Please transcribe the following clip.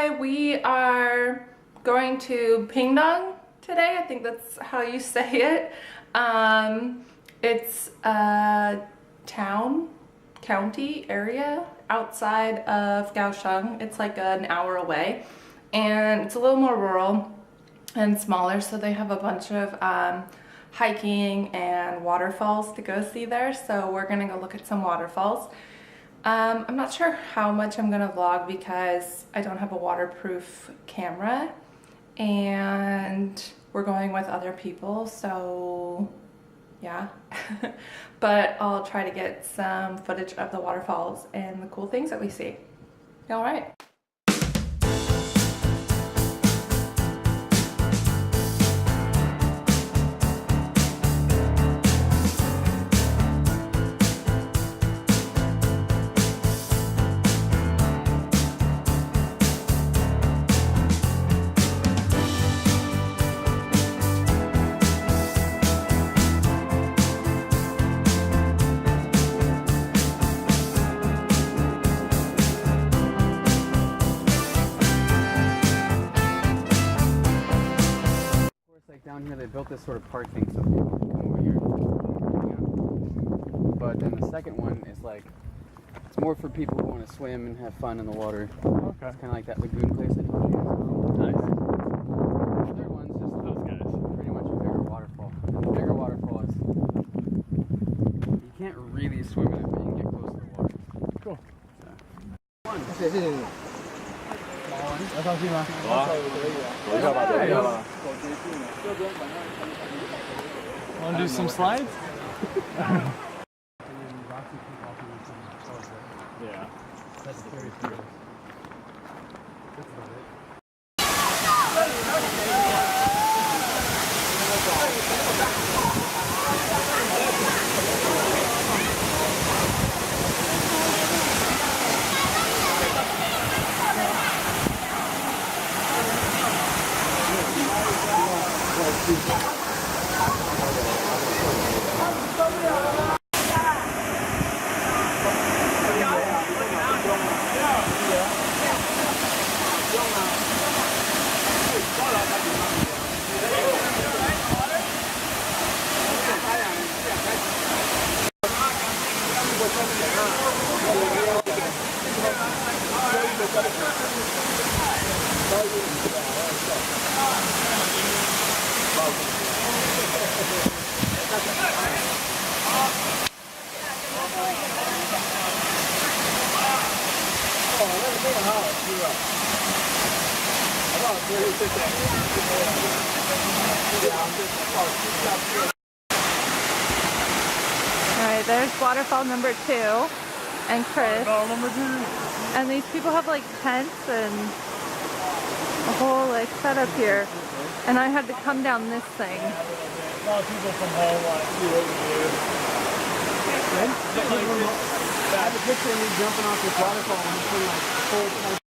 Hi, we are going to Pingdong today. I think that's how you say it. It's a county area outside of Kaohsiung. It's like an hour away, and it's a little more rural and smaller, so they have a bunch of hiking and waterfalls to go see there. So we're gonna go look at some waterfalls. I'm not sure how much I'm gonna vlog because I don't have a waterproof camera and we're going with other people, so yeah. But I'll try to get some footage of the waterfalls and the cool things that we see. All right. Down here they built this sort of park thing so people can come over here and hang out. But then the second one is like, it's more for people who want to swim and have fun in the water. Okay. It's kind of like that lagoon place I told you guys about. Nice. The third one's just Those guys. pretty much a bigger waterfall. And the bigger waterfall is, you can't really swim in it, but you can get close to the water. Cool. One. 要上去吗？走啊，走一下吧，走一下吧。 Want to do some slides? Yeah. That's very serious. That's about it. Alright, there's waterfall number 2 and Chris. Number 2. And these people have like tents and a whole like setup here. And I had to come down this thing. A lot of people from home want to see what we do. I have a picture of me jumping off this waterfall and putting like full